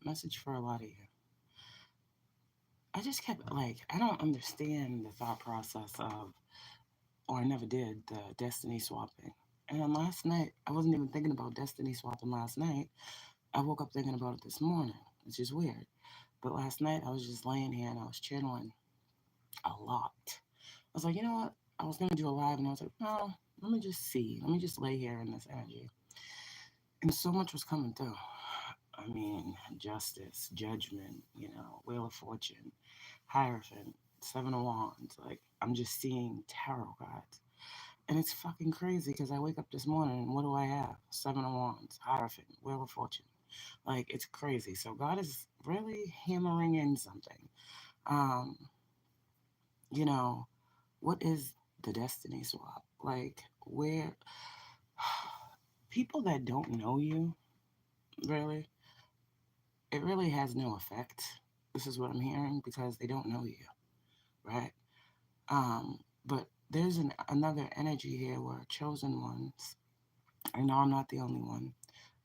Message for a lot of you. I just kept like, I don't understand the thought process of, or I never did, the destiny swapping. And then last night, I wasn't even thinking about destiny swapping last night. I woke up thinking about it this morning, which is weird. But last night, I was just laying here and I was channeling a lot. I was like, you know what? I was going to do a live and I was like, no, let me just see. Let me just lay here in this energy. And so much was coming through. I mean, justice, judgment, Wheel of Fortune, Hierophant, Seven of Wands. Like, I'm just seeing tarot cards. And it's fucking crazy because I wake up this morning and what do I have? Seven of Wands, Hierophant, Wheel of Fortune. Like, it's crazy. So God is really hammering in something. Um, you know, what is the destiny swap? Like, where people that don't know you, really, it really has no effect. This is what I'm hearing because they don't know you, right? But there's another energy here where chosen ones. I know I'm not the only one.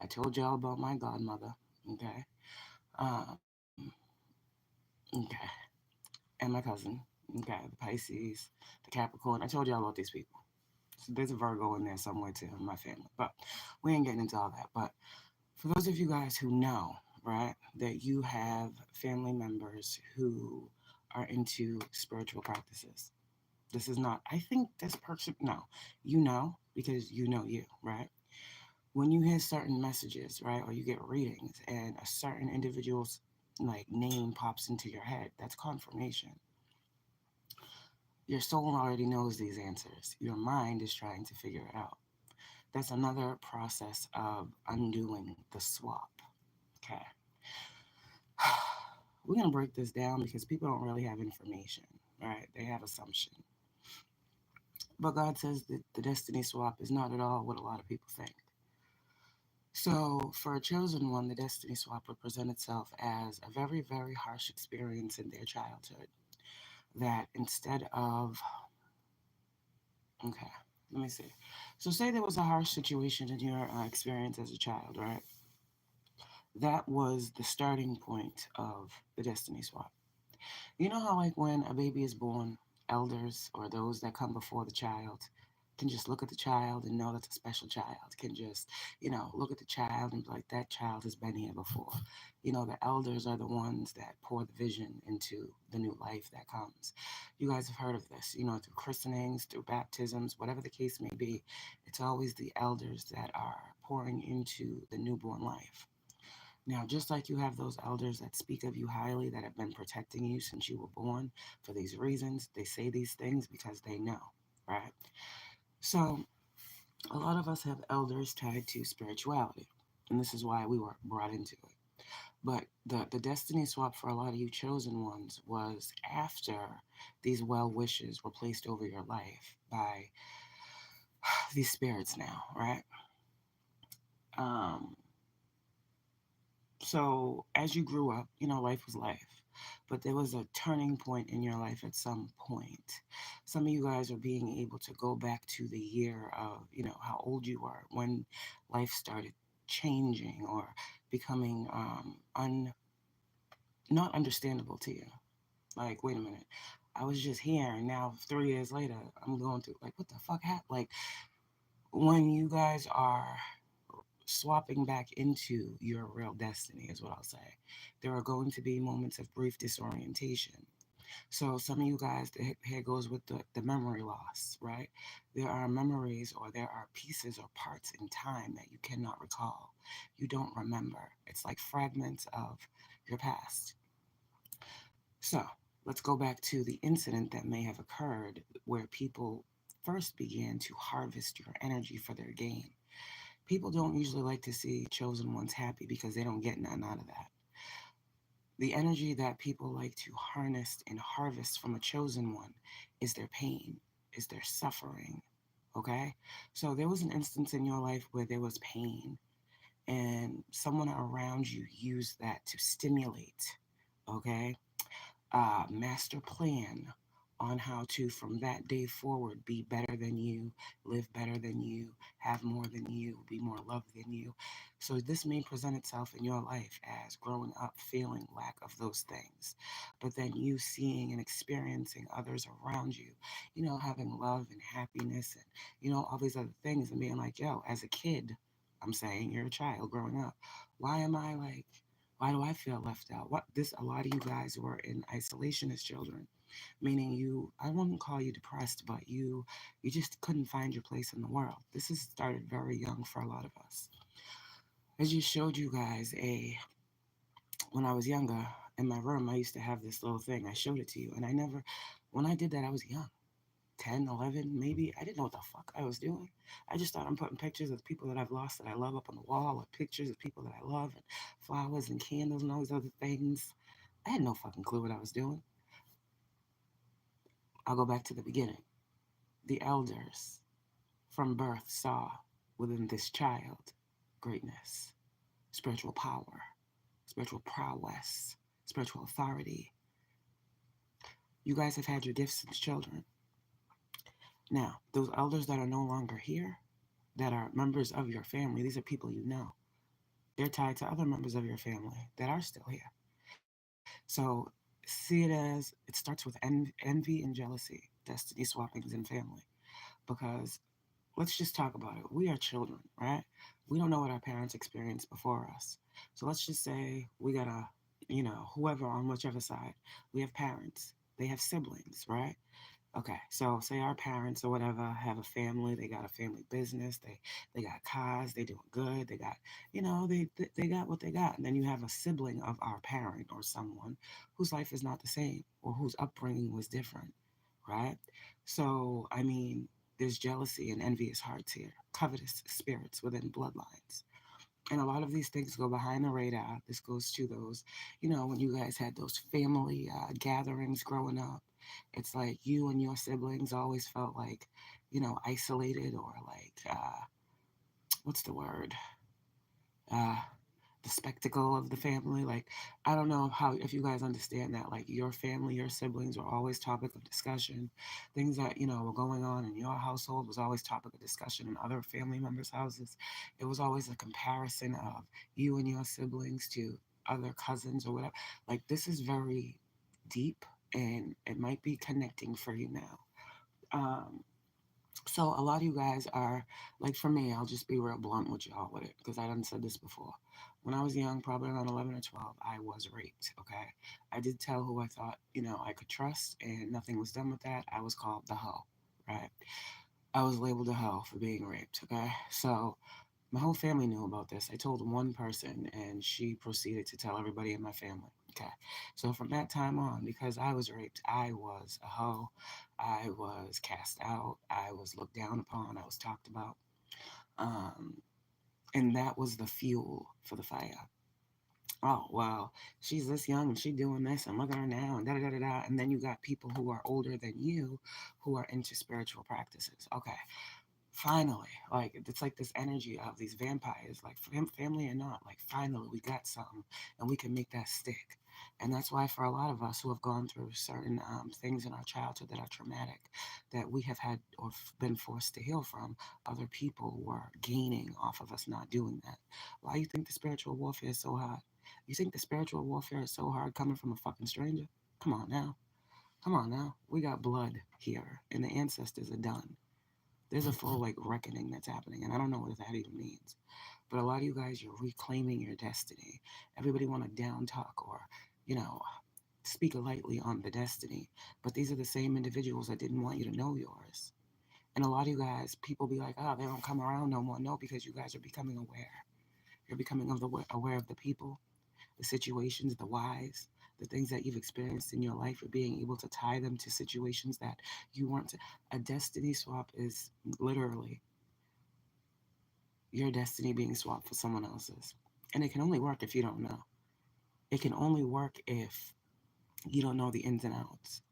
I told y'all about my godmother, okay? Um, okay, and my cousin, okay, the Pisces, the Capricorn. I told y'all about these people. So there's a Virgo in there somewhere too in my family, but we ain't getting into all that. But for those of you guys who know, right, that you have family members who are into spiritual practices. This is not, I think this person, no, you know, because you know you, right? When you hear certain messages, right, or you get readings and a certain individual's like name pops into your head, that's confirmation. Your soul already knows these answers. Your mind is trying to figure it out. That's another process of undoing the swap. Okay. We're going to break this down because people don't really have information, right? They have assumption. But God says that the destiny swap is not at all what a lot of people think. So, for a chosen one, the destiny swap would present itself as a very, very harsh experience in their childhood. That instead of, okay, let me see. So, say there was a harsh situation in your experience as a child, right? That was the starting point of the destiny swap. You know how, like, when a baby is born, elders or those that come before the child can just look at the child and know that's a special child, can just, look at the child and be like, that child has been here before. The elders are the ones that pour the vision into the new life that comes. You guys have heard of this, through christenings, through baptisms, whatever the case may be. It's always the elders that are pouring into the newborn life. Now, just like you have those elders that speak of you highly, that have been protecting you since you were born for these reasons, they say these things because they know, right? So, a lot of us have elders tied to spirituality, and this is why we were brought into it. But the destiny swap for a lot of you chosen ones was after these well wishes were placed over your life by these spirits now, right? Um, So as you grew up, life was life. But there was a turning point in your life at some point. Some of you guys are being able to go back to the year of, how old you were when life started changing or becoming not understandable to you. Like, wait a minute. I was just here and now 3 years later I'm going through like what the fuck happened? Like when you guys are swapping back into your real destiny, is what I'll say. There are going to be moments of brief disorientation. So, some of you guys, here goes with the memory loss, right? There are memories or there are pieces or parts in time that you cannot recall. You don't remember. It's like fragments of your past. So, let's go back to the incident that may have occurred where people first began to harvest your energy for their gain. People don't usually like to see chosen ones happy because they don't get nothing out of that. The energy that people like to harness and harvest from a chosen one is their pain, is their suffering. Okay? So there was an instance in your life where there was pain and someone around you used that to stimulate, okay? Master plan on how to, from that day forward, be better than you, live better than you, have more than you, be more loved than you. So this may present itself in your life as growing up feeling lack of those things, but then you seeing and experiencing others around you, having love and happiness and, all these other things, and being like, yo, as a kid, I'm saying you're a child growing up. Why am I like, why do I feel left out? A lot of you guys were in isolation as children, meaning I wouldn't call you depressed, but you just couldn't find your place in the world. This has started very young for a lot of us. I just showed you guys when I was younger in my room, I used to have this little thing. I showed it to you, and when I did that, I was young. 10, 11, maybe. I didn't know what the fuck I was doing. I just thought I'm putting pictures of people that I've lost that I love up on the wall, or pictures of people that I love, and flowers and candles and all these other things. I had no fucking clue what I was doing. I'll go back to the beginning. The elders from birth saw within this child greatness, spiritual power, spiritual prowess, spiritual authority. You guys have had your gifts since children. Now, those elders that are no longer here, that are members of your family, these are people you know. They're tied to other members of your family that are still here. So see it as it starts with envy and jealousy, destiny swappings in family. Because let's just talk about it. We are children, right? We don't know what our parents experienced before us. So let's just say we got whoever on whichever side, we have parents, they have siblings, right? Okay, so say our parents or whatever have a family, they got a family business, they got cars, they doing good, they got, they got what they got. And then you have a sibling of our parent or someone whose life is not the same or whose upbringing was different, right? So, I mean, there's jealousy and envious hearts here, covetous spirits within bloodlines. And a lot of these things go behind the radar. This goes to those, when you guys had those family gatherings growing up. It's like you and your siblings always felt like, isolated or like, what's the word? Uh, the spectacle of the family. Like, I don't know if you guys understand that. Like, your family, your siblings were always topic of discussion. Things that were going on in your household was always topic of discussion in other family members' houses. It was always a comparison of you and your siblings to other cousins or whatever. Like, this is very deep, and it might be connecting for you now. Um, so a lot of you guys are like, for me, I'll just be real blunt with y'all with it because I done said this before. When I was young, probably around 11 or 12, I was raped. Okay, I did tell who I thought I could trust, and nothing was done with that. I was called the hoe, right? I was labeled a hoe for being raped. Okay, so my whole family knew about this. I told one person, and she proceeded to tell everybody in my family. Okay. So from that time on, because I was raped, I was a hoe. I was cast out. I was looked down upon. I was talked about. Um, and that was the fuel for the fire. Oh, well, she's this young and she doing this, and look at her now, and da da da da da. And then you got people who are older than you who are into spiritual practices. Okay, finally, like, it's like this energy of these vampires, like family or not, like, finally we got something and we can make that stick. And that's why for a lot of us who have gone through certain things in our childhood that are traumatic, that we have had or been forced to heal from, other people were gaining off of us not doing that. Why you think the spiritual warfare is so hard? You think the spiritual warfare is so hard coming from a fucking stranger? Come on now. Come on now. We got blood here, and the ancestors are done. There's a full like reckoning that's happening, and I don't know what that even means. But a lot of you guys, you're reclaiming your destiny. Everybody want to down talk or, you know, speak lightly on the destiny. But these are the same individuals that didn't want you to know yours. And a lot of you guys, people be like, oh, they don't come around no more. No, because you guys are becoming aware. You're becoming aware of the people, the situations, the whys, the things that you've experienced in your life. You're being able to tie them to situations that you weren't. A destiny swap is literally your destiny being swapped for someone else's. And it can only work if you don't know. It can only work if you don't know the ins and outs.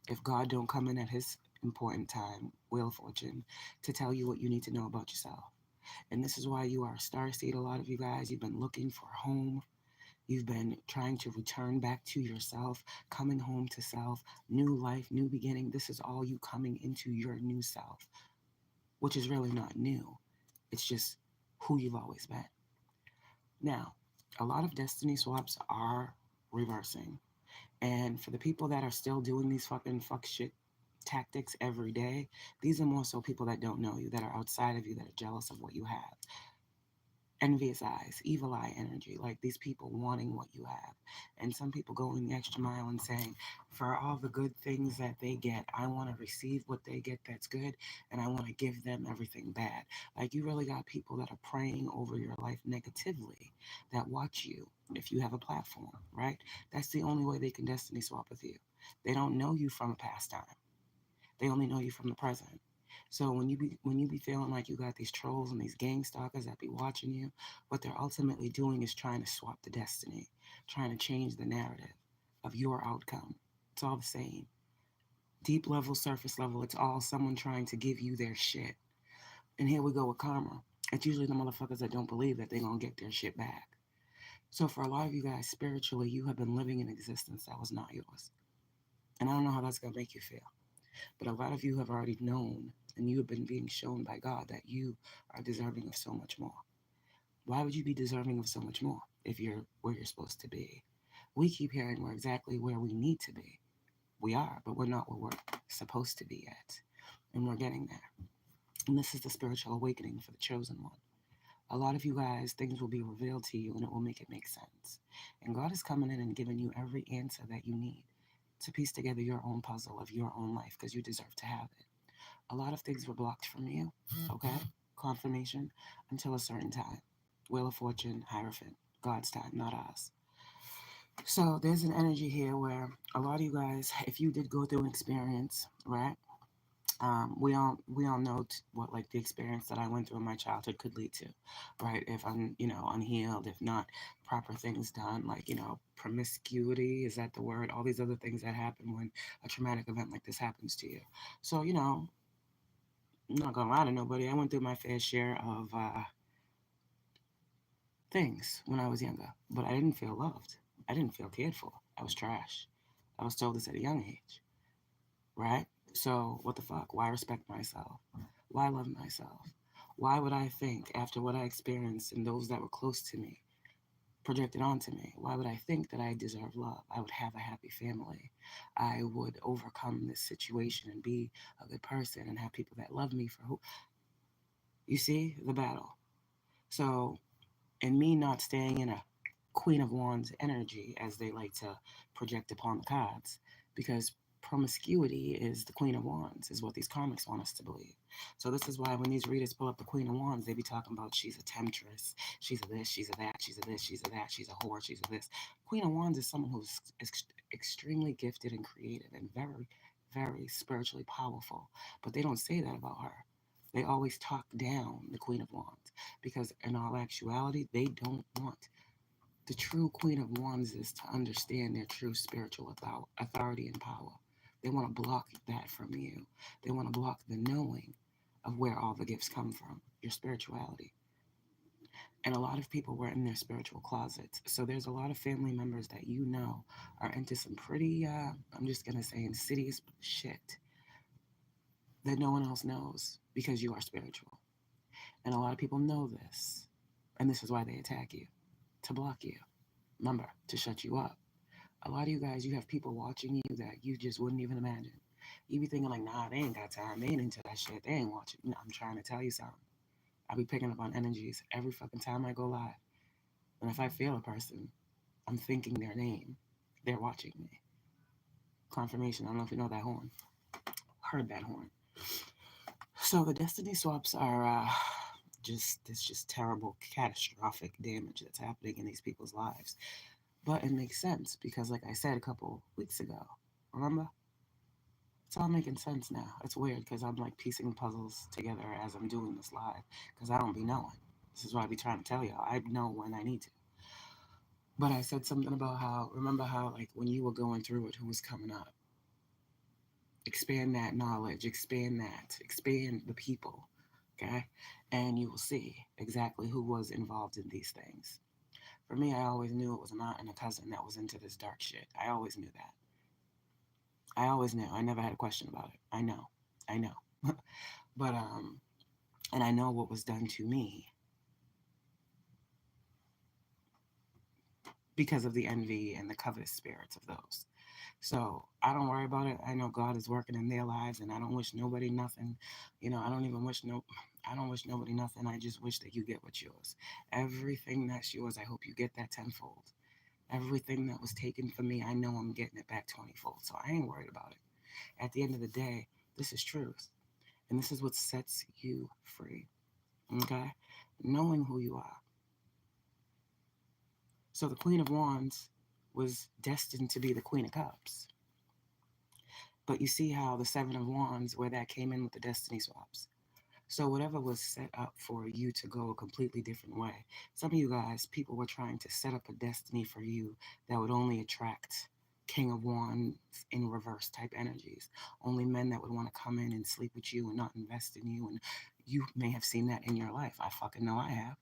If God don't come in at his important time, Wheel of Fortune, to tell you what you need to know about yourself. And this is why you are a starseed. A lot of you guys, you've been looking for a home. You've been trying to return back to yourself, coming home to self, new life, new beginning. This is all you coming into your new self, which is really not new. It's just who you've always been. Now, a lot of destiny swaps are reversing. And for the people that are still doing these fucking fuck shit tactics every day, these are more so people that don't know you, that are outside of you, that are jealous of what you have. Envious eyes, evil eye energy, like these people wanting what you have. And some people going the extra mile and saying, for all the good things that they get, I want to receive what they get that's good, and I want to give them everything bad. Like, you really got people that are praying over your life negatively that watch you if you have a platform, right? That's the only way they can destiny swap with you. They don't know you from a past time. They only know you from the present. So when you be feeling like you got these trolls and these gang stalkers that be watching you, what they're ultimately doing is trying to swap the destiny, trying to change the narrative of your outcome. It's all the same. Deep level, surface level, it's all someone trying to give you their shit. And here we go with karma. It's usually the motherfuckers that don't believe that they're gonna get their shit back. So for a lot of you guys, spiritually, you have been living an existence that was not yours. And I don't know how that's gonna make you feel. But a lot of you have already known and you have been being shown by God that you are deserving of so much more. Why would you be deserving of so much more if you're where you're supposed to be? We keep hearing we're exactly where we need to be. We are, but we're not where we're supposed to be yet. And we're getting there. And this is the spiritual awakening for the chosen one. A lot of you guys, things will be revealed to you and it will make it make sense. And God is coming in and giving you every answer that you need to piece together your own puzzle of your own life because you deserve to have it. A lot of things were blocked from you, okay? Confirmation until a certain time. Wheel of Fortune, Hierophant, God's time, not ours. So there's an energy here where a lot of you guys, if you did go through an experience, right? We all know what like the experience that I went through in my childhood could lead to, right? If I'm unhealed, if not proper things done, like promiscuity, is that the word? All these other things that happen when a traumatic event like this happens to you. So I'm not gonna lie to nobody. I went through my fair share of things when I was younger, but I didn't feel loved. I didn't feel cared for. I was trash. I was told this at a young age, right? So what the fuck? Why respect myself? Why love myself? Why would I think after what I experienced and those that were close to me projected onto me? Why would I think that I deserve love? I would have a happy family. I would overcome this situation and be a good person and have people that love me for who. You see the battle. So, and me not staying in a Queen of Wands energy, as they like to project upon the cards, because promiscuity is the Queen of Wands, is what these comics want us to believe. So this is why when these readers pull up the Queen of Wands, they be talking about she's a temptress, she's a this, she's a that, she's a this, she's a that, she's a whore, she's a this. Queen of Wands is someone who's extremely gifted and creative and very, very spiritually powerful. But they don't say that about her. They always talk down the Queen of Wands because, in all actuality, they don't want the true Queen of Wands is to understand their true spiritual authority and power. They want to block that from you. They want to block the knowing of where all the gifts come from, your spirituality. And a lot of people were in their spiritual closets. So there's a lot of family members that are into some pretty, I'm just going to say, insidious shit that no one else knows because you are spiritual. And a lot of people know this. And this is why they attack you, to block you. Remember, to shut you up. A lot of you guys, you have people watching you that you just wouldn't even imagine. You be thinking like, nah, they ain't got time. They ain't into that shit. They ain't watching. No, I'm trying to tell you something. I be picking up on energies every fucking time I go live. And if I feel a person, I'm thinking their name. They're watching me. Confirmation. I don't know if you know that horn. Heard that horn. So the destiny swaps are just terrible, catastrophic damage that's happening in these people's lives. But it makes sense because, like I said a couple weeks ago, remember? It's all making sense now. It's weird because I'm like piecing puzzles together as I'm doing this live because I don't be knowing. This is why I be trying to tell y'all. I know when I need to. But I said something about remember how, like, when you were going through it, who was coming up? Expand that knowledge, expand the people, okay? And you will see exactly who was involved in these things. For me, I always knew it was an aunt and a cousin that was into this dark shit. I always knew that. I always knew. I never had a question about it. I know. I know. But and I know what was done to me because of the envy and the covetous spirits of those. So I don't worry about it. I know God is working in their lives, and I don't wish nobody nothing. I don't even wish no. I don't wish nobody nothing. I just wish that you get what's yours. Everything that's yours, I hope you get that tenfold. Everything that was taken from me, I know I'm getting it back 20-fold. So I ain't worried about it. At the end of the day, this is truth, and this is what sets you free. Okay, knowing who you are. So the Queen of Wands was destined to be the Queen of Cups. But you see how the Seven of Wands, where that came in with the destiny swaps. So whatever was set up for you to go a completely different way. Some of you guys, people were trying to set up a destiny for you that would only attract King of Wands in reverse type energies. Only men that would want to come in and sleep with you and not invest in you. And you may have seen that in your life. I fucking know I have.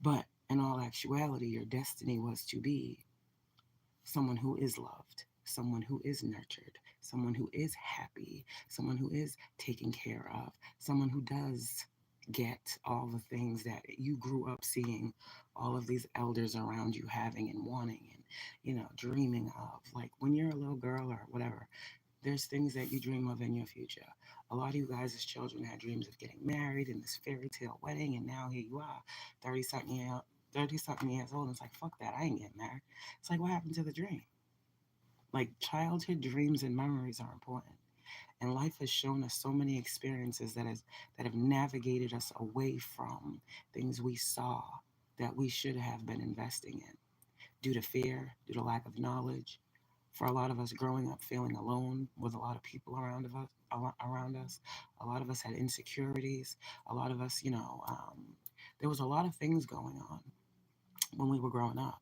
But in all actuality, your destiny was to be someone who is loved, someone who is nurtured, someone who is happy, someone who is taken care of, someone who does get all the things that you grew up seeing all of these elders around you having and wanting and dreaming of. Like when you're a little girl or whatever, there's things that you dream of in your future. A lot of you guys as children had dreams of getting married in this fairy tale wedding, and now here you are, 30 something years 30 something years old, and it's like, fuck that, I ain't getting married. It's like, what happened to the dream? Like, childhood dreams and memories are important. And life has shown us so many experiences that have navigated us away from things we saw that we should have been investing in due to fear, due to lack of knowledge. For a lot of us growing up feeling alone with a lot of people around us, a lot of us had insecurities. A lot of us, there was a lot of things going on when we were growing up.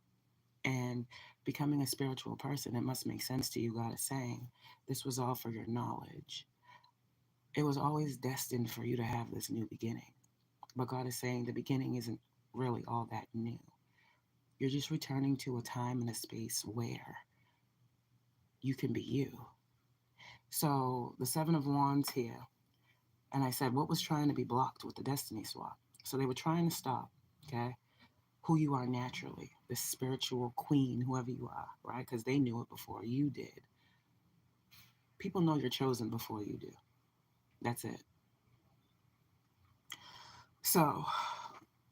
And becoming a spiritual person, it must make sense to you. God is saying this was all for your knowledge. It was always destined for you to have this new beginning. But God is saying the beginning isn't really all that new. You're just returning to a time and a space where you can be you. So the Seven of Wands here, and I said, what was trying to be blocked with the Destiny Swap? So they were trying to stop, okay, who you are naturally, the spiritual queen, whoever you are, right? Because they knew it before you did. People know you're chosen before you do. That's it. So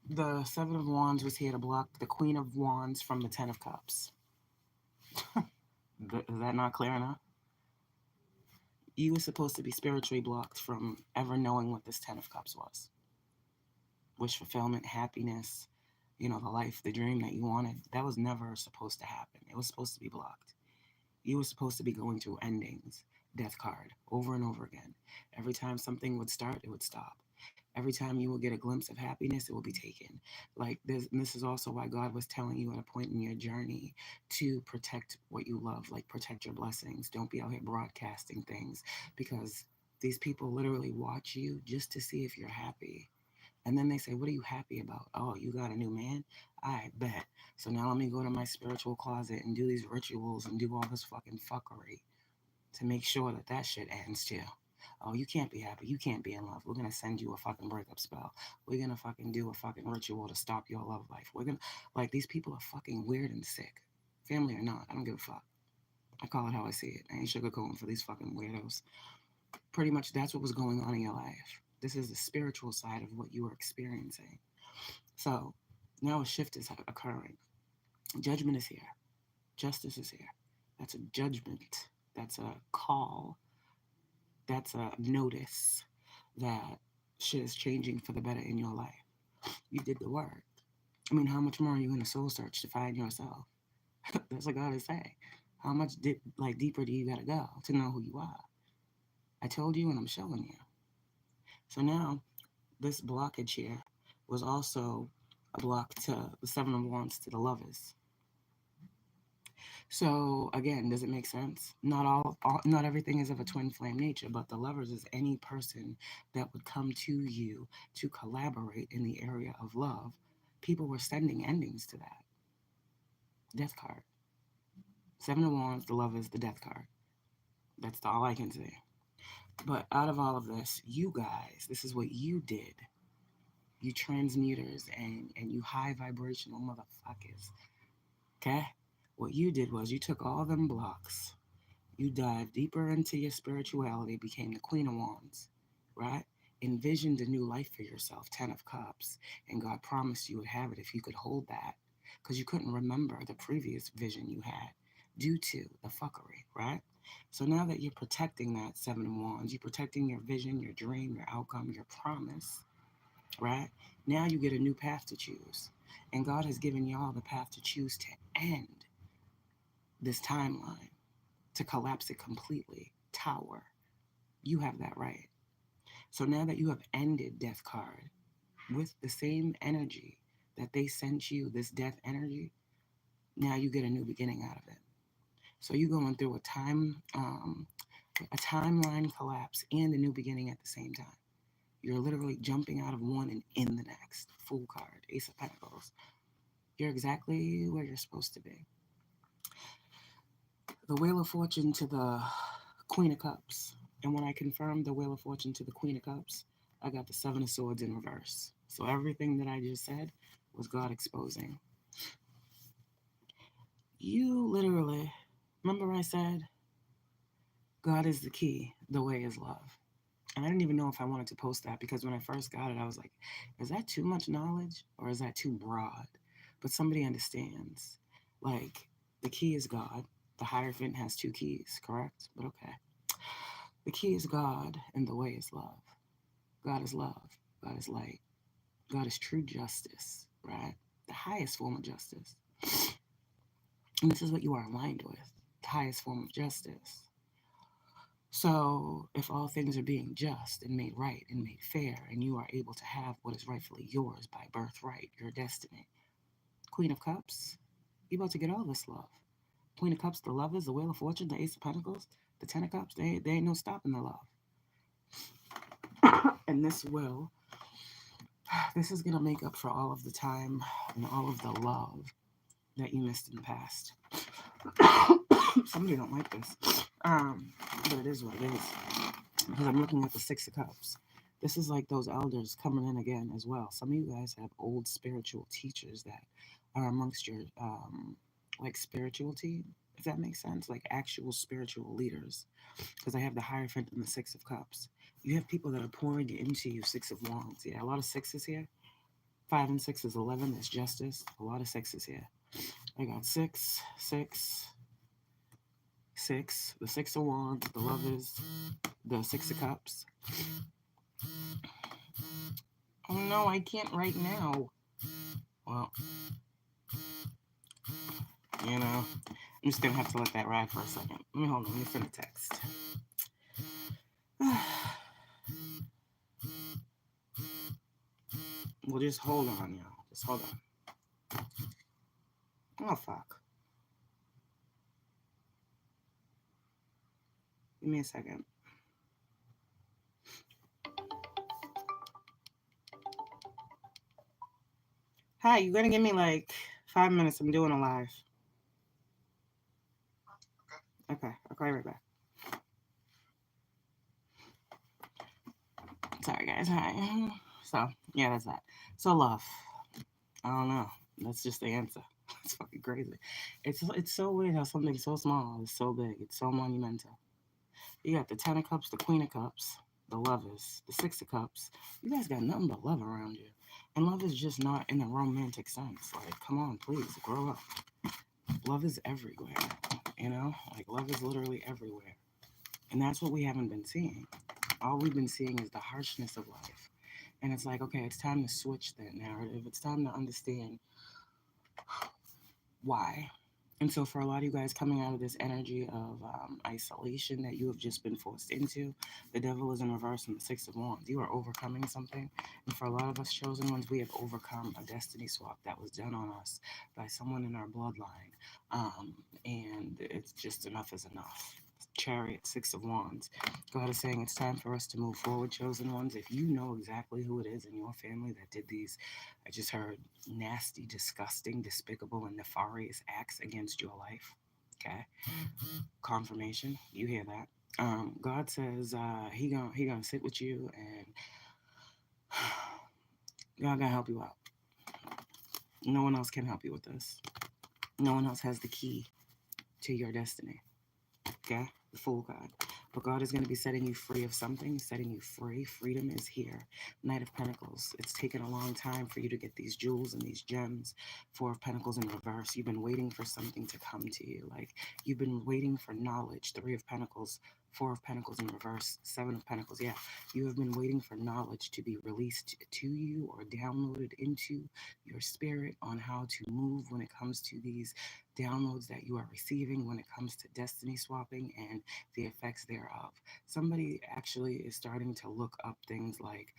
the Seven of Wands was here to block the Queen of Wands from the Ten of Cups. Is that not clear enough? You were supposed to be spiritually blocked from ever knowing what this Ten of Cups was. Wish fulfillment, happiness, the life, the dream that you wanted. That was never supposed to happen. It was supposed to be blocked. You were supposed to be going through endings, death card, over and over again. Every time something would start, it would stop. Every time you will get a glimpse of happiness, it will be taken. Like this is also why God was telling you at a point in your journey to protect what you love, like protect your blessings. Don't be out here broadcasting things because these people literally watch you just to see if you're happy. And then they say, what are you happy about? Oh, you got a new man? I bet. So now let me go to my spiritual closet and do these rituals and do all this fucking fuckery to make sure that shit ends too. Oh, you can't be happy. You can't be in love. We're going to send you a fucking breakup spell. We're going to fucking do a fucking ritual to stop your love life. We're going to, like, these people are fucking weird and sick. Family or not, I don't give a fuck. I call it how I see it. I ain't sugarcoating for these fucking weirdos. Pretty much that's what was going on in your life. This is the spiritual side of what you were experiencing. So now a shift is occurring. Judgment is here. Justice is here. That's a judgment. That's a call. That's a notice that shit is changing for the better in your life. You did the work. I mean, how much more are you in a soul search to find yourself? That's what God is saying. How much deeper do you gotta go to know who you are? I told you and I'm showing you. So now this blockage here was also a block to the Seven of Wands to the lovers. So again, does it make sense? Not everything is of a twin flame nature, but the lovers is any person that would come to you to collaborate in the area of love. People were sending endings to that. Death card. Seven of Wands, the Lovers, the Death card. That's all I can say. But out of all of this, you guys, this is what you did. You transmuters and you high vibrational motherfuckers. Okay? What you did was you took all them blocks, you dived deeper into your spirituality, became the Queen of Wands, right? Envisioned a new life for yourself, 10 of Cups, and God promised you would have it if you could hold that, because you couldn't remember the previous vision you had due to the fuckery, right? So now that you're protecting that 7 of Wands, you're protecting your vision, your dream, your outcome, your promise, right? Now you get a new path to choose. And God has given y'all the path to choose to end this timeline, to collapse it completely. Tower. You have that right. So now that you have ended Death card with the same energy that they sent you, this death energy, now you get a new beginning out of it. So you're going through a timeline collapse and a new beginning at the same time. You're literally jumping out of one and in the next. Fool card, Ace of Pentacles. You're exactly where you're supposed to be. The Wheel of Fortune to the Queen of Cups. And when I confirmed the Wheel of Fortune to the Queen of Cups, I got the Seven of Swords in reverse. So everything that I just said was God exposing. You literally, remember I said, God is the key, the way is love. And I didn't even know if I wanted to post that, because when I first got it, I was like, is that too much knowledge or is that too broad? But somebody understands. Like, the key is God. The Hierophant has two keys, correct? But okay. The key is God and the way is love. God is love. God is light. God is true justice, right? The highest form of justice. And this is what you are aligned with, the highest form of justice. So, if all things are being just and made right and made fair, and you are able to have what is rightfully yours by birthright, your destiny, Queen of Cups, you about to get all this love. Queen of Cups, the Lovers, the Wheel of Fortune, the Ace of Pentacles, the Ten of Cups, they ain't no stopping the love. And this is going to make up for all of the time and all of the love that you missed in the past. Somebody don't like this. But it is what it is. Because I'm looking at the Six of Cups. This is like those elders coming in again as well. Some of you guys have old spiritual teachers that are amongst your like spiritual team, if that makes sense, like actual spiritual leaders. Because I have the Hierophant and the Six of Cups. You have people that are pouring into you, Six of Wands. Yeah, a lot of sixes here. 5 and 6 is 11. That's justice. A lot of sixes here. I got 6, 6, 6. The Six of Wands, the Lovers, the Six of Cups. Oh no, I can't right now. Well, you know, I'm just gonna have to let that ride for a second. Hold on, let me send a text. Well, just hold on, y'all. Just hold on. Oh, fuck. Give me a second. Hi, you're gonna give me like 5 minutes. I'm doing a live. Okay, I'll call you right back. Sorry, guys. Hi. So, yeah, that's that. So, love. I don't know. That's just the answer. It's fucking crazy. It's so weird how something so small is so big. It's so monumental. You got the Ten of Cups, the Queen of Cups, the Lovers, the Six of Cups. You guys got nothing but love around you. And love is just not in a romantic sense. Like, come on, please, grow up. Love is everywhere. You know? Like, love is literally everywhere. And that's what we haven't been seeing. All we've been seeing is the harshness of life. And it's like, okay, it's time to switch that narrative. It's time to understand why. And so for a lot of you guys coming out of this energy of isolation that you have just been forced into, the devil is in reverse in the Six of Wands. You are overcoming something. And for a lot of us chosen ones, we have overcome a destiny swap that was done on us by someone in our bloodline. And it's just enough is enough. Chariot, Six of Wands. God is saying it's time for us to move forward, chosen ones. If you know exactly who it is in your family that did these, I just heard nasty, disgusting, despicable, and nefarious acts against your life. Okay, confirmation. You hear that? God says he gonna sit with you and God gonna help you out. No one else can help you with this. No one else has the key to your destiny. Okay? The Fool card. But God is going to be setting you free of something, setting you free. Freedom is here. Knight of Pentacles. It's taken a long time for you to get these jewels and these gems. Four of Pentacles in reverse. You've been waiting for something to come to you. Like, you've been waiting for knowledge. Three of Pentacles. Four of Pentacles in reverse. Seven of Pentacles. Yeah. You have been waiting for knowledge to be released to you or downloaded into your spirit on how to move when it comes to these downloads that you are receiving, when it comes to destiny swapping and the effects thereof. Somebody actually is starting to look up things like,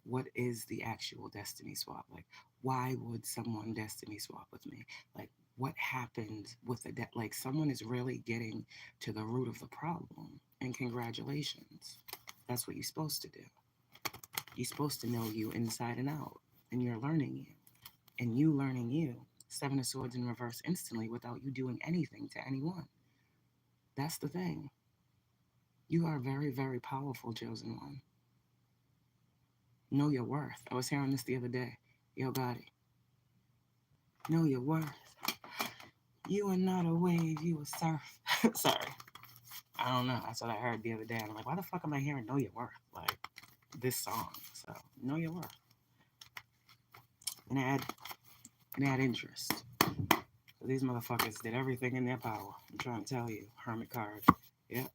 what is the actual destiny swap? Like, why would someone destiny swap with me? Like, what happened with the like, someone is really getting to the root of the problem. And congratulations. That's what you're supposed to do. You're supposed to know you inside and out, and you're learning you. And you learning you. Seven of Swords in reverse instantly without you doing anything to anyone. That's the thing. You are very, very powerful, chosen one. Know your worth. I was hearing this the other day. Yo, Gotti. Know your worth. You are not a wave, you a surf. Sorry. I don't know. That's what I heard the other day. And I'm like, why the fuck am I hearing Know Your Worth? Like, this song. So, know your worth. And add interest. So these motherfuckers did everything in their power. I'm trying to tell you. Hermit card. Yep.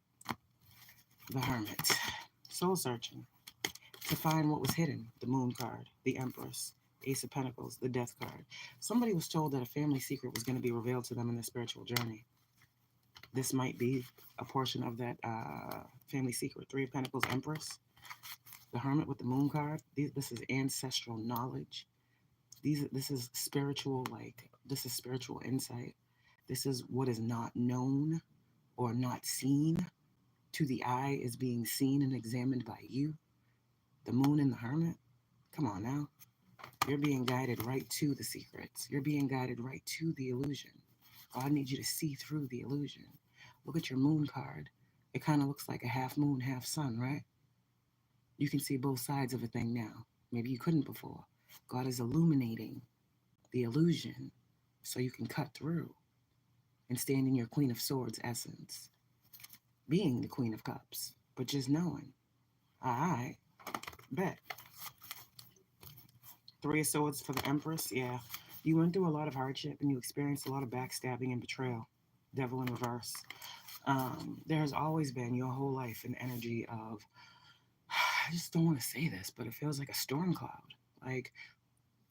The Hermit. Soul searching. To find what was hidden. The Moon card. The Empress. Ace of Pentacles. The Death card. Somebody was told that a family secret was going to be revealed to them in their spiritual journey. This might be a portion of that family secret. Three of Pentacles, Empress. The Hermit with the Moon card. This is ancestral knowledge. This is spiritual, this is spiritual insight. This is what is not known or not seen to the eye is being seen and examined by you. The Moon and the Hermit. Come on now. You're being guided right to the secrets. You're being guided right to the illusion. God needs you to see through the illusion. Look at your Moon card. It kind of looks like a half moon, half sun, right? You can see both sides of a thing now. Maybe you couldn't before. God is illuminating the illusion so you can cut through and stand in your Queen of Swords essence. Being the Queen of Cups, but just knowing. Alright, bet. Three of Swords for the Empress, yeah. You went through a lot of hardship and you experienced a lot of backstabbing and betrayal. Devil in reverse. There has always been your whole life an energy of, I just don't want to say this, but it feels like a storm cloud. Like,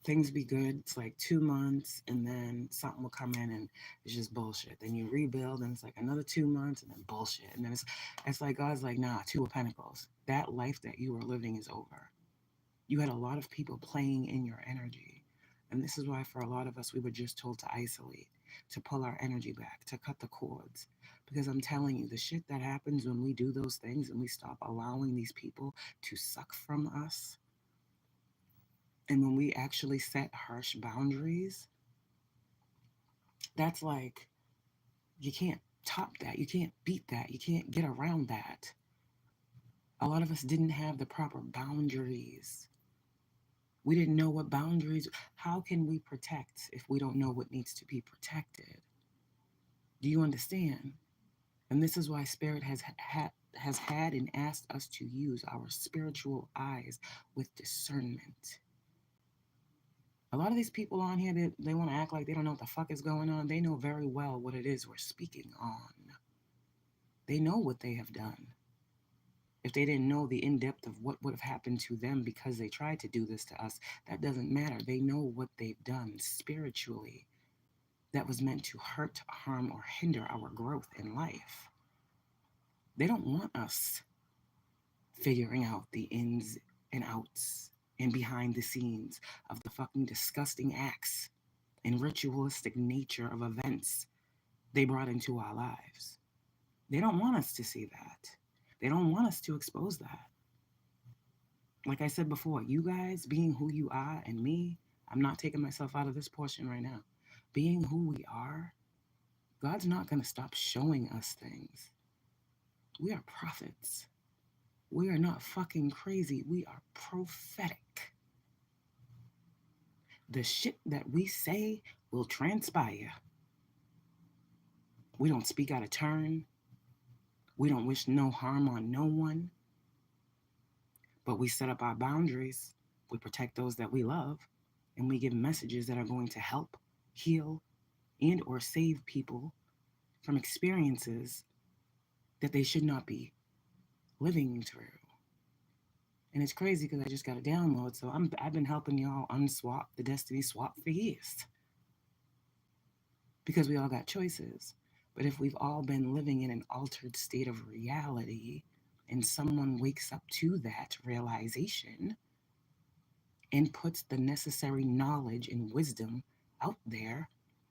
things be good. It's like 2 months, and then something will come in, and it's just bullshit. Then you rebuild, and it's like another 2 months, and then bullshit. And then it's like God's like, nah, Two of Pentacles. That life that you were living is over. You had a lot of people playing in your energy. And this is why for a lot of us, we were just told to isolate, to pull our energy back, to cut the cords. Because I'm telling you, the shit that happens when we do those things and we stop allowing these people to suck from us, and when we actually set harsh boundaries, that's like, you can't top that. You can't beat that. You can't get around that. A lot of us didn't have the proper boundaries. We didn't know what boundaries. How can we protect if we don't know what needs to be protected? Do you understand? And this is why Spirit has had and asked us to use our spiritual eyes with discernment. A lot of these people on here, they want to act like they don't know what the fuck is going on. They know very well what it is we're speaking on. They know what they have done. If they didn't know the in-depth of what would have happened to them because they tried to do this to us, that doesn't matter. They know what they've done spiritually that was meant to hurt, harm, or hinder our growth in life. They don't want us figuring out the ins and outs and behind the scenes of the fucking disgusting acts and ritualistic nature of events they brought into our lives. They don't want us to see that. They don't want us to expose that. Like I said before, you guys being who you are and me, I'm not taking myself out of this portion right now. Being who we are, God's not going to stop showing us things. We are prophets. We are not fucking crazy. We are prophetic. The shit that we say will transpire. We don't speak out of turn. We don't wish no harm on no one. But we set up our boundaries. We protect those that we love. And we give messages that are going to help, heal, and or save people from experiences that they should not be living through. And it's crazy because I just got a download. So I've been helping y'all unswap the destiny swap for years. Because we all got choices. But if we've all been living in an altered state of reality and someone wakes up to that realization and puts the necessary knowledge and wisdom out there,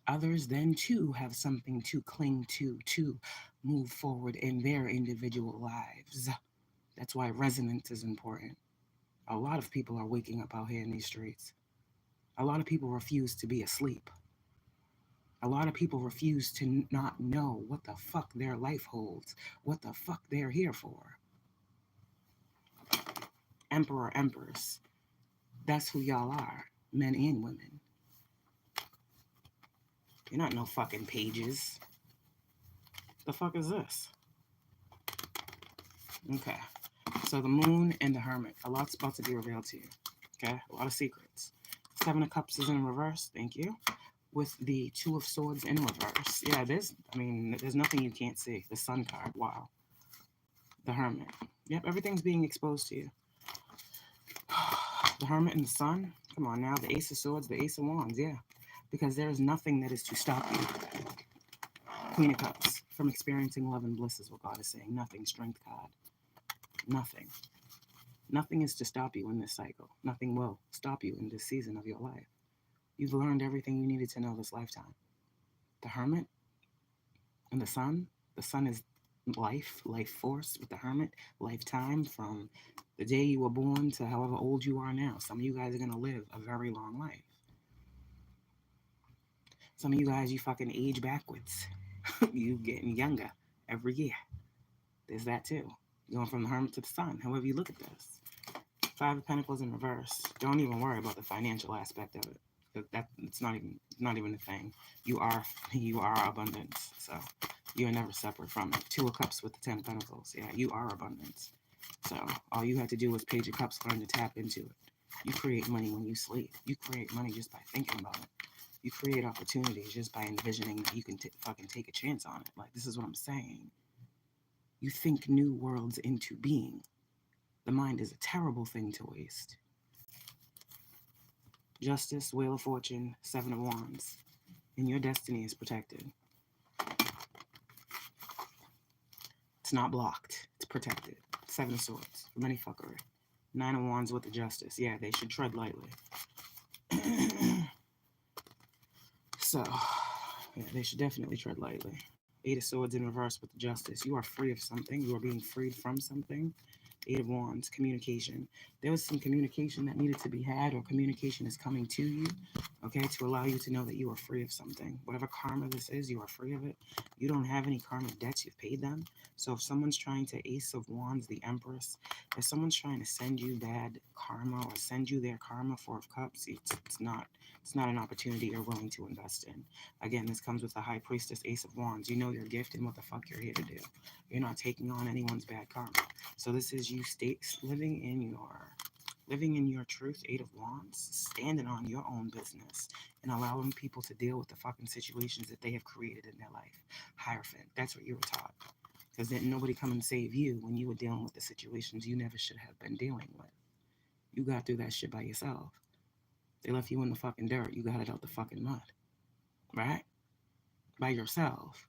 others then too have something to cling to move forward in their individual lives. That's why resonance is important. A lot of people are waking up out here in these streets. A lot of people refuse to be asleep. A lot of people refuse to not know what the fuck their life holds, what the fuck they're here for. Emperor, Empress, that's who y'all are, men and women. You're not no fucking pages. The fuck is this? Okay, so the moon and the hermit. A lot's about to be revealed to you. Okay, a lot of secrets. Seven of Cups is in reverse. Thank you. With the Two of Swords in reverse. Yeah, there's nothing you can't see. The Sun card. Wow. The Hermit. Yep, everything's being exposed to you. The Hermit and the Sun. Come on now. The Ace of Swords, the Ace of Wands. Yeah, because there is nothing that is to stop you. Queen of Cups. From experiencing love and bliss is what God is saying. Nothing. Strength card. Nothing. Nothing is to stop you in this cycle. Nothing will stop you in this season of your life. You've learned everything you needed to know this lifetime. The Hermit and the Sun is life force with the Hermit, lifetime from the day you were born to however old you are now. Some of you guys are going to live a very long life. Some of you guys, you fucking age backwards. You getting younger every year. There's that too. Going from the Hermit to the Sun, however you look at this. Five of Pentacles in reverse. Don't even worry about the financial aspect of it. It's not even a thing. You are abundance. So you are never separate from it. Two of Cups with the Ten of Pentacles. Yeah, you are abundance. So all you have to do is Page of Cups, learn to tap into it. You create money when you sleep. You create money just by thinking about it. You create opportunities just by envisioning that you can fucking take a chance on it. Like, this is what I'm saying. You think new worlds into being. The mind is a terrible thing to waste. Justice, Wheel of Fortune, Seven of Wands. And your destiny is protected. It's not blocked. It's protected. Seven of Swords from any fuckery. Nine of Wands with the Justice. Yeah, they should tread lightly. So, yeah, they should definitely tread lightly. Eight of Swords in reverse with the Justice. You are free of something. You are being freed from something. Eight of Wands, communication. There was some communication that needed to be had, or communication is coming to you, okay, to allow you to know that you are free of something. Whatever karma this is, you are free of it. You don't have any karmic debts, you've paid them. So if someone's trying to, Ace of Wands, the Empress, if someone's trying to send you bad karma or send you their karma, Four of Cups, it's not an opportunity you're willing to invest in. Again, this comes with the High Priestess, Ace of Wands. You know your gift and what the fuck you're here to do. You're not taking on anyone's bad karma. So this is you living in your truth, Eight of Wands, standing on your own business and allowing people to deal with the fucking situations that they have created in their life. Hierophant, that's what you were taught. Because didn't nobody come and save you when you were dealing with the situations you never should have been dealing with. You got through that shit by yourself. They left you in the fucking dirt. You got it out the fucking mud. Right? By yourself.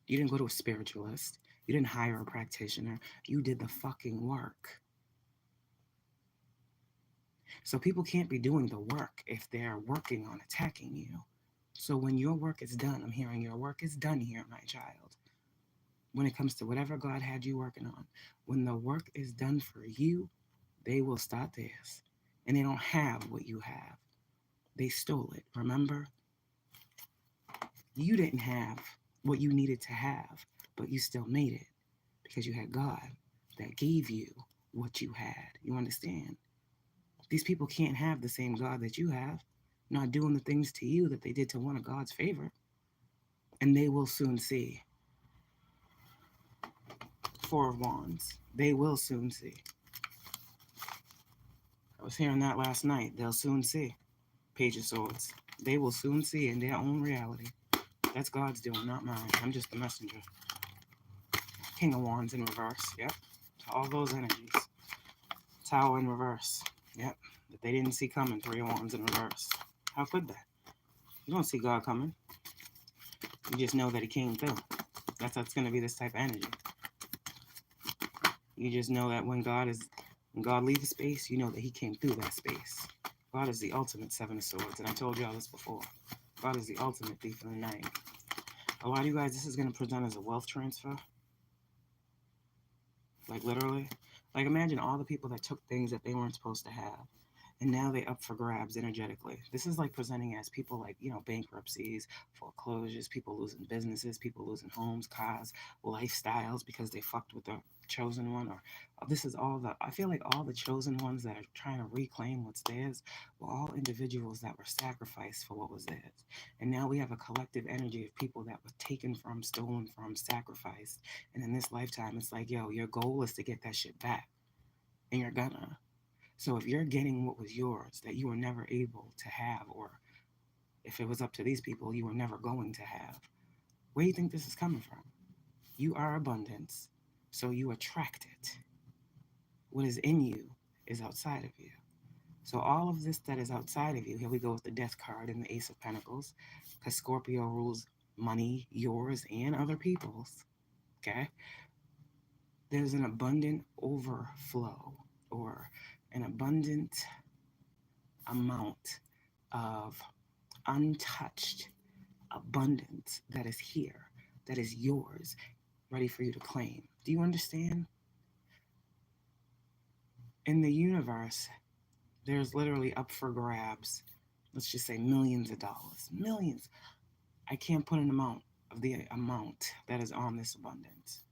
You didn't go to a spiritualist. You didn't hire a practitioner. You did the fucking work. So people can't be doing the work if they're working on attacking you. So when your work is done, I'm hearing your work is done here, my child. when it comes to whatever God had you working on. When the work is done for you, they will start theirs. And they don't have what you have. They stole it. Remember? You didn't have what you needed to have, but you still made it because you had God that gave you what you had. You understand? These people can't have the same God that you have, not doing the things to you that they did to one of God's favorite. And they will soon see. Four of Wands. They will soon see. I was hearing that last night. They'll soon see. Page of Swords. They will soon see in their own reality. That's God's doing, not mine. I'm just the messenger. King of Wands in reverse. Yep. All those energies. Tower in reverse. Yep. That they didn't see coming. Three of Wands in reverse. How could that? You don't see God coming. You just know that he came through. That's going to be this type of energy. You just know that when God leaves a space, you know that he came through that space. God is the ultimate Seven of Swords, and I told y'all this before. God is the ultimate thief in the night. A lot of you guys, this is going to present as a wealth transfer. Like literally. Like imagine all the people that took things that they weren't supposed to have. And now they up for grabs energetically. This is like presenting as people like, bankruptcies, foreclosures, people losing businesses, people losing homes, cars, lifestyles because they fucked with the chosen one. Or I feel like all the chosen ones that are trying to reclaim what's theirs were all individuals that were sacrificed for what was theirs. And now we have a collective energy of people that were taken from, stolen from, sacrificed. And in this lifetime, it's like, yo, your goal is to get that shit back. And you're gonna. So if you're getting what was yours that you were never able to have, or if it was up to these people, you were never going to have, where do you think this is coming from? You are abundance, so you attract it. What is in you is outside of you. So all of this that is outside of you, here we go with the Death card and the Ace of Pentacles, because Scorpio rules money, yours, and other people's, okay? There's an abundant overflow, or an abundant amount of untouched abundance that is here, that is yours, ready for you to claim. Do you understand? In the universe, there's literally up for grabs, let's just say millions of dollars. Millions. I can't put an amount of the amount that is on this abundance.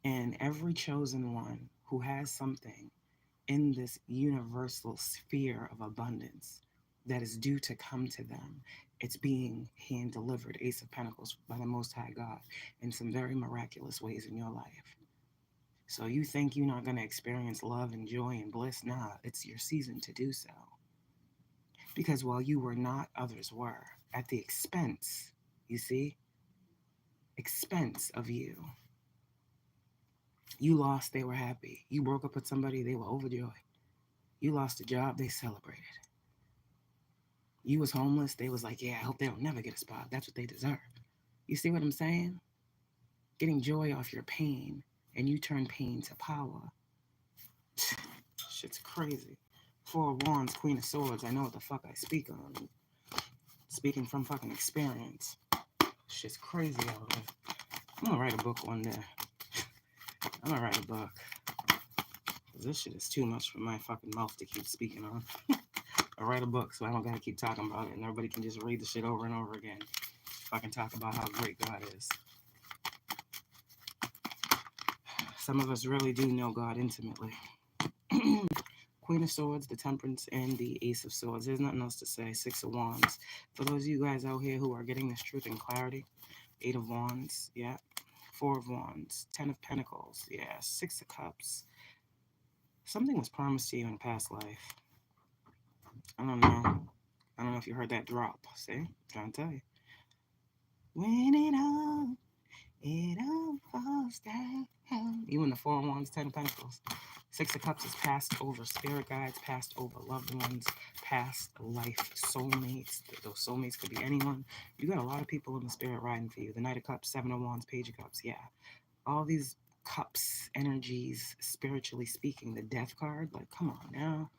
And every chosen one who has something in this universal sphere of abundance that is due to come to them, it's being hand delivered, Ace of Pentacles, by the Most High God in some very miraculous ways in your life. So you think you're not going to experience love and joy and bliss? Nah, it's your season to do so. Because while you were not, others were. At the expense, you see? Expense of you. You lost, they were happy. You broke up with somebody, they were overjoyed. You lost a job, they celebrated. You was homeless, they was like, yeah, I hope they don't never get a spot. That's what they deserve. You see what I'm saying? Getting joy off your pain, and you turn pain to power. Shit's crazy. Four of Wands, Queen of Swords. I know what the fuck I speak on. Speaking from fucking experience. Shit's crazy out there. I'm gonna write a book one day. I'm gonna write a book. This shit is too much for my fucking mouth to keep speaking on. I'll write a book so I don't gotta keep talking about it and everybody can just read the shit over and over again. I can talk about how great God is. Some of us really do know God intimately. Queen of Swords, the Temperance, and the Ace of Swords. There's nothing else to say. Six of Wands. For those of you guys out here who are getting this truth and clarity, Eight of Wands, yeah. Four of Wands, Ten of Pentacles, yeah. Six of Cups. Something was promised to you in a past life. I don't know. I don't know if you heard that drop. See? I'm trying to tell you. When it all falls down. You in the Four of Wands, Ten of Pentacles. Six of Cups is passed over spirit guides, passed over loved ones, past life soulmates. Those soulmates could be anyone. You got a lot of people in the spirit riding for you. The Knight of Cups, Seven of Wands, Page of Cups. Yeah. All these cups, energies, spiritually speaking. The Death card, like, come on now.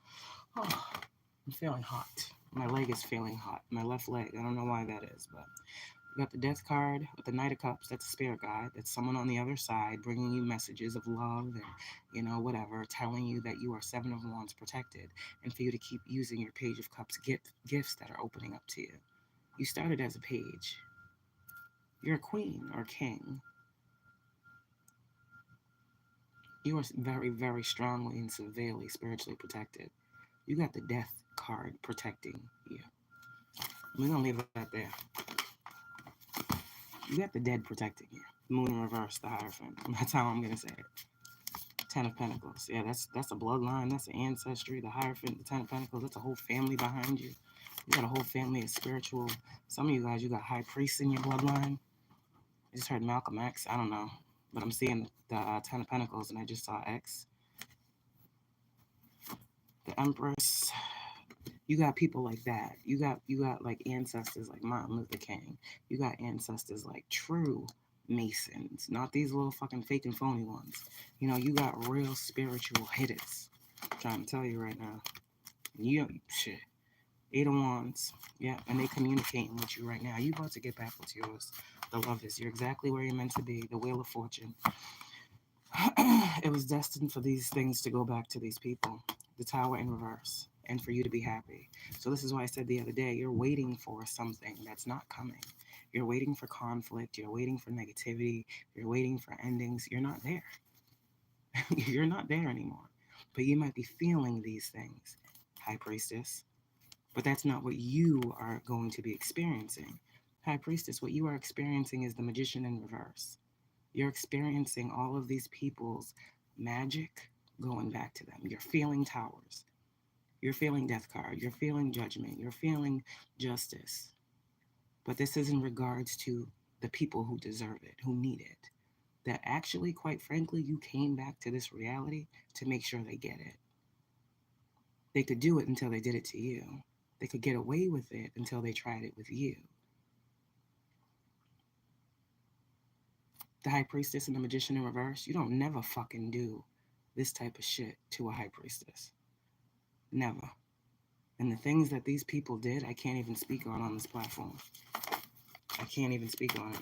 Oh, I'm feeling hot. My leg is feeling hot. My left leg. I don't know why that is, but You got the Death card with the Knight of Cups. That's a spirit guide. That's someone on the other side bringing you messages of love and, whatever, telling you that you are Seven of Wands protected and for you to keep using your Page of Cups gifts that are opening up to you. You started as a page. You're a queen or a king. You are very, very strongly and severely spiritually protected. You got the Death card protecting you. We're going to leave that there. You got the dead protecting you. Moon in reverse, the Hierophant. That's how I'm going to say it. Ten of Pentacles. Yeah, that's a bloodline. That's an ancestry. The Hierophant, the Ten of Pentacles. That's a whole family behind you. You got a whole family of spiritual. Some of you guys, you got high priests in your bloodline. I just heard Malcolm X. I don't know. But I'm seeing the Ten of Pentacles, and I just saw X. The Empress. You got people like that. You got like ancestors like Martin Luther King. You got ancestors like true Masons, not these little fucking fake and phony ones. You got real spiritual hitters. I'm trying to tell you right now. Shit. Eight of Wands. Yeah, and they communicating with you right now. You about to get back what's yours. The Lovers. You're exactly where you're meant to be. The Wheel of Fortune. It was destined for these things to go back to these people. The Tower in reverse. And for you to be happy. So this is why I said the other day, you're waiting for something that's not coming. You're waiting for conflict. You're waiting for negativity. You're waiting for endings. You're not there. You're not there anymore. But you might be feeling these things, High Priestess. But that's not what you are going to be experiencing. High Priestess, what you are experiencing is the Magician in reverse. You're experiencing all of these people's magic going back to them. You're feeling towers. You're feeling Death card. You're feeling judgment. You're feeling justice. But this is in regards to the people who deserve it, who need it. That actually, quite frankly, you came back to this reality to make sure they get it. They could do it until they did it to you. They could get away with it until they tried it with you. The High Priestess and the Magician in reverse, you don't never fucking do this type of shit to a High Priestess. Never. And the things that these people did, I can't even speak on this platform. I can't even speak on it.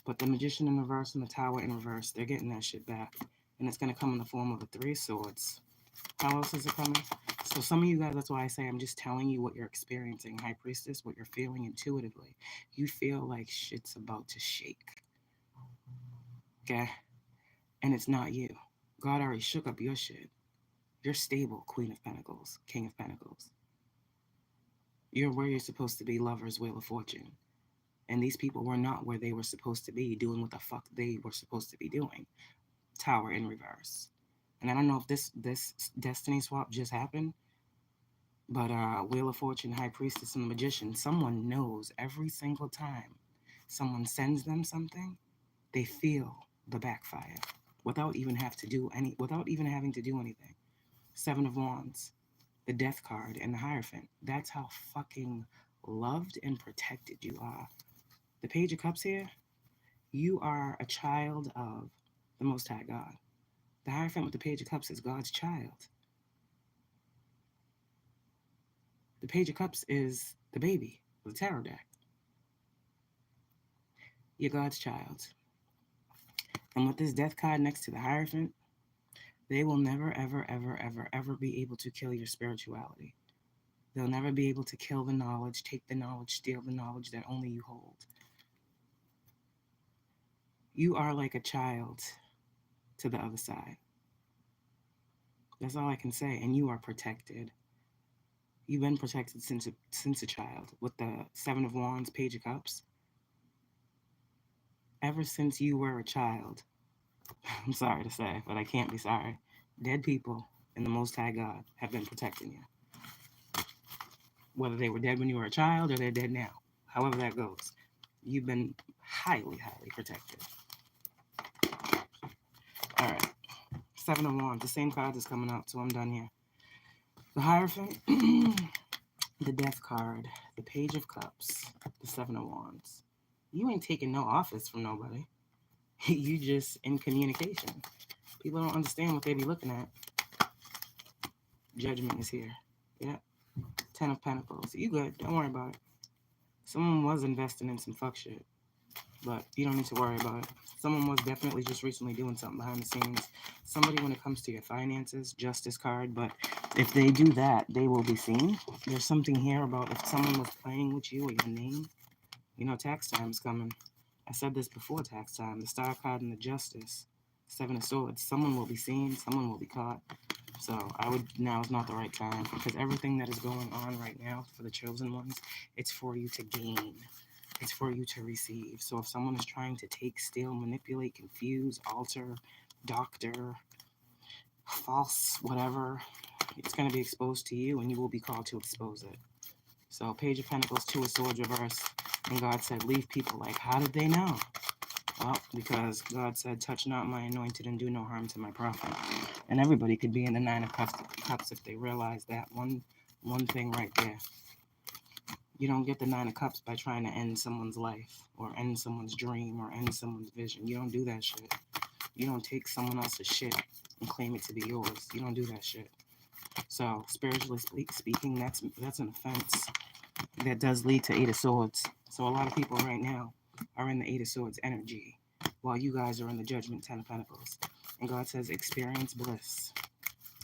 But the Magician in reverse and the Tower in reverse, they're getting that shit back. And it's going to come in the form of a Three of Swords. How else is it coming? So some of you guys, that's why I say I'm just telling you what you're experiencing, High Priestess, what you're feeling intuitively. You feel like shit's about to shake. Okay? And it's not you. God already shook up your shit. You're stable, Queen of Pentacles, King of Pentacles. You're where you're supposed to be, Lovers, Wheel of Fortune. And these people were not where they were supposed to be, doing what the fuck they were supposed to be doing. Tower in reverse. And I don't know if this destiny swap just happened, but Wheel of Fortune, High Priestess, and the Magician, someone knows every single time someone sends them something, they feel the backfire without even having to do anything. Seven of Wands, the Death card, and the Hierophant. That's how fucking loved and protected you are. The Page of Cups here, you are a child of the Most High God. The Hierophant with the Page of Cups is God's child. The Page of Cups is the baby, the tarot deck. You're God's child. And with this Death card next to the Hierophant, they will never, ever, ever, ever, ever be able to kill your spirituality. They'll never be able to kill the knowledge, take the knowledge, steal the knowledge that only you hold. You are like a child to the other side. That's all I can say. And you are protected. You've been protected since a child with the Seven of Wands, Page of Cups. Ever since you were a child, I'm sorry to say, but I can't be sorry. Dead people and the Most High God have been protecting you. Whether they were dead when you were a child or they're dead now, however that goes, you've been highly, highly protected. All right. Seven of Wands, the same card is coming out, so I'm done here. The Hierophant, the Death card, the Page of Cups, the Seven of Wands. You ain't taking no office from nobody. You just in communication. People don't understand what they be looking at. Judgment is here. Yeah. Ten of Pentacles. You good. Don't worry about it. Someone was investing in some fuck shit, but you don't need to worry about it. Someone was definitely just recently doing something behind the scenes. Somebody, when it comes to your finances, justice card, but if they do that, they will be seen. There's something here about if someone was playing with you or your name, you know, tax time's coming. I said this before tax time. The star card and the justice, seven of swords. Someone will be seen, someone will be caught. So now is not the right time because everything that is going on right now for the chosen ones, it's for you to gain. It's for you to receive. So if someone is trying to take, steal, manipulate, confuse, alter, doctor, false, whatever, it's going to be exposed to you and you will be called to expose it. So Page of Pentacles, Two of Swords reverse. And God said, leave people like, how did they know? Well, because God said, touch not my anointed and do no harm to my prophet. And everybody could be in the Nine of Cups if they realize that one thing right there. You don't get the Nine of Cups by trying to end someone's life or end someone's dream or end someone's vision. You don't do that shit. You don't take someone else's shit and claim it to be yours. You don't do that shit. So spiritually speaking, that's an offense that does lead to Eight of Swords. So a lot of people right now are in the Eight of Swords energy while you guys are in the Judgment, Ten of Pentacles. And God says, experience bliss,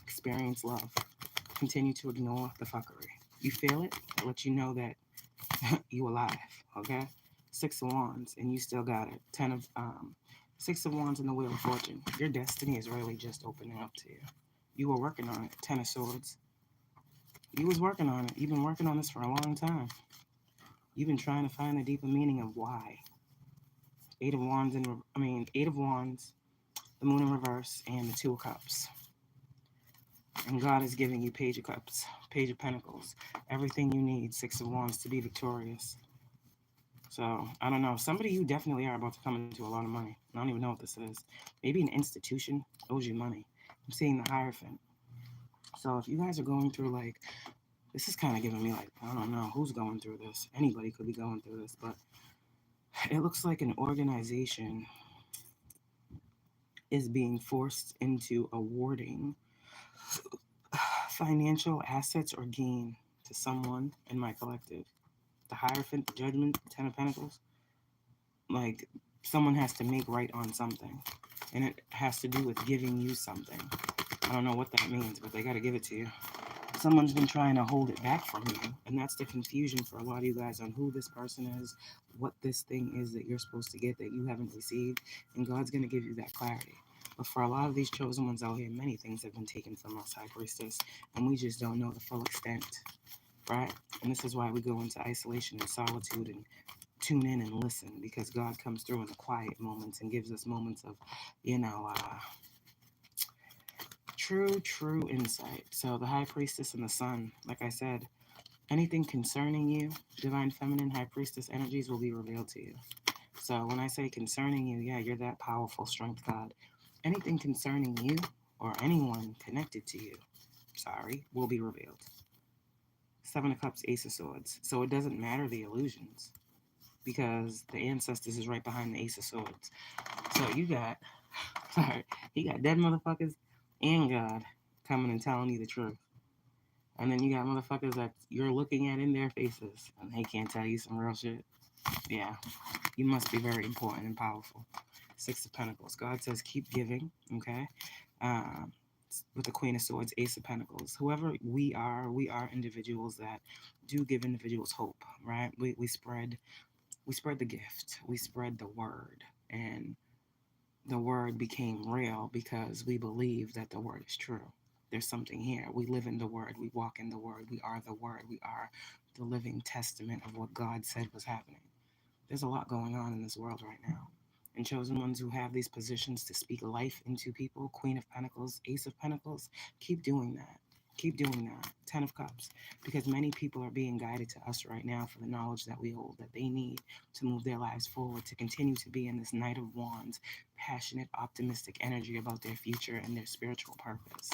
experience love, continue to ignore the fuckery. You feel it? It lets you know that you alive, okay? Six of Wands, and you still got it. Six of Wands in the Wheel of Fortune. Your destiny is really just opening up to you. You were working on it. Ten of Swords. You was working on it. You've been working on this for a long time. You've been trying to find the deeper meaning of why. Eight of Wands, the Moon in reverse, and the Two of Cups. And God is giving you Page of Cups, Page of Pentacles, everything you need, Six of Wands to be victorious. So, I don't know. Somebody, you definitely are about to come into a lot of money. I don't even know what this is. Maybe an institution owes you money. I'm seeing the Hierophant. So, if you guys are going through, like, this is kind of giving me, like, I don't know who's going through this. Anybody could be going through this, but it looks like an organization is being forced into awarding financial assets or gain to someone in my collective. The Hierophant, the Judgment, the Ten of Pentacles. Like, someone has to make right on something. And it has to do with giving you something. I don't know what that means, but they got to give it to you. Someone's been trying to hold it back from you. And that's the confusion for a lot of you guys on who this person is, what this thing is that you're supposed to get that you haven't received. And God's going to give you that clarity. But for a lot of these chosen ones out here, many things have been taken from us, High Priestess, and we just don't know the full extent, right? And this is why we go into isolation and solitude and tune in and listen, because God comes through in the quiet moments and gives us moments of, true insight. So the High Priestess and the Sun, like I said, anything concerning you, Divine Feminine, High Priestess energies will be revealed to you. So when I say concerning you, yeah, you're that powerful strength God. Anything concerning you or anyone connected to you, will be revealed. Seven of Cups, Ace of Swords. So it doesn't matter the illusions because the ancestors is right behind the Ace of Swords. So you got dead motherfuckers and God coming and telling you the truth. And then you got motherfuckers that you're looking at in their faces and they can't tell you some real shit. Yeah, you must be very important and powerful. Six of Pentacles. God says keep giving, okay? With the Queen of Swords, Ace of Pentacles. Whoever we are individuals that do give individuals hope, right? We spread the gift. We spread the word. And the word became real because we believe that the word is true. There's something here. We live in the word. We walk in the word. We are the word. We are the living testament of what God said was happening. There's a lot going on in this world right now. And chosen ones who have these positions to speak life into people, Queen of Pentacles, Ace of Pentacles, keep doing that. Keep doing that. Ten of Cups. Because many people are being guided to us right now for the knowledge that we hold, that they need to move their lives forward, to continue to be in this Knight of Wands, passionate, optimistic energy about their future and their spiritual purpose.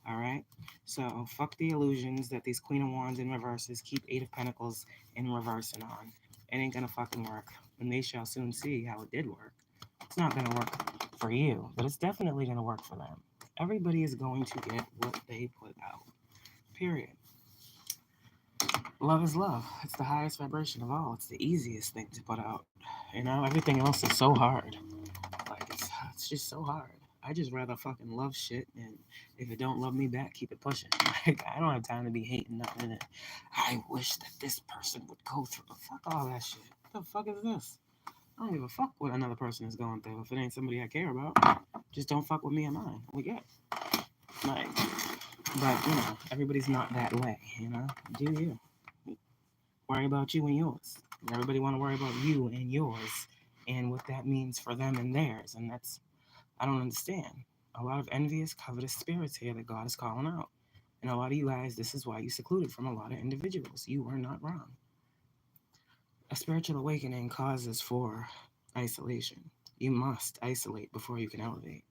All right? So fuck the illusions that these Queen of Wands in reverses keep Eight of Pentacles in reverse and on. It ain't gonna fucking work. And they shall soon see how it did work. It's not gonna work for you, but it's definitely gonna work for them. Everybody is going to get what they put out. Period. Love is love. It's the highest vibration of all. It's the easiest thing to put out. You know, everything else is so hard. Like it's just so hard. I just rather fucking love shit, and if it don't love me back, keep it pushing. Like I don't have time to be hating nothing. And I wish that this person would go through. Fuck all that shit. What the fuck is this? I don't give a fuck what another person is going through. If it ain't somebody I care about, just don't fuck with me and mine. We get like, but you know, everybody's not that way. You know, do you worry about you and yours? Everybody want to worry about you and yours, and what that means for them and theirs, and that's I don't understand. A lot of envious, covetous spirits here that God is calling out. And a lot of you guys, this is why you secluded from a lot of individuals. You are not wrong. A spiritual awakening causes for isolation. You must isolate before you can elevate.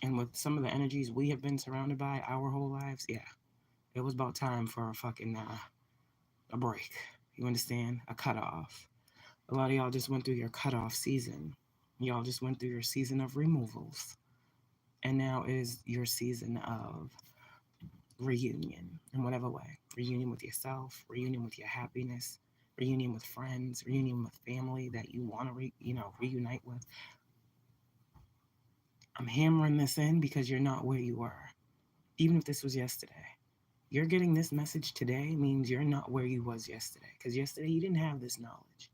And with some of the energies we have been surrounded by our whole lives, yeah, it was about time for a fucking a break. You understand? A cutoff. A lot of y'all just went through your cutoff season. Y'all just went through your season of removals. And now is your season of reunion in whatever way. Reunion with yourself, reunion with your happiness, reunion with friends, reunion with family that you want to reunite with. I'm hammering this in because you're not where you were. Even if this was yesterday. You're getting this message today means you're not where you was yesterday. Because yesterday you didn't have this knowledge.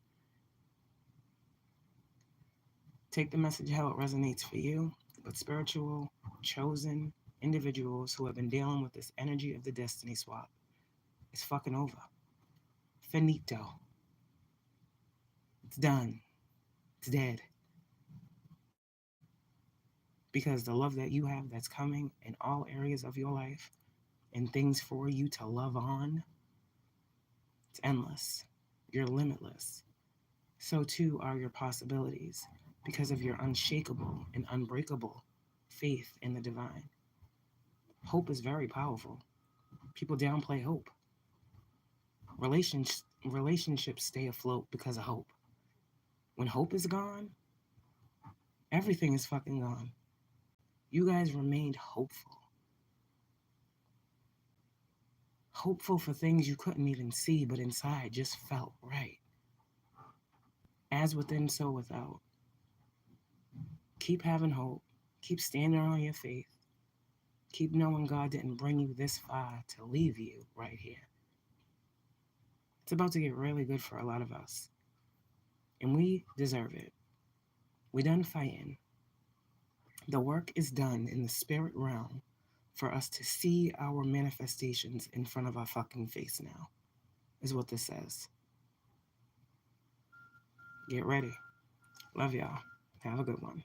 Take the message how it resonates for you, but spiritual, chosen individuals who have been dealing with this energy of the destiny swap, it's fucking over. Finito. It's done. It's dead. Because the love that you have that's coming in all areas of your life and things for you to love on, it's endless. You're limitless. So too are your possibilities because of your unshakable and unbreakable faith in the divine. Hope is very powerful. People downplay hope. Relationships stay afloat because of hope. When hope is gone, everything is fucking gone. You guys remained hopeful. Hopeful for things you couldn't even see, but inside just felt right. As within, so without. Keep having hope. Keep standing on your faith. Keep knowing God didn't bring you this far to leave you right here. It's about to get really good for a lot of us. And we deserve it. We done fighting. The work is done in the spirit realm for us to see our manifestations in front of our fucking face now, is what this says. Get ready. Love y'all. Have a good one.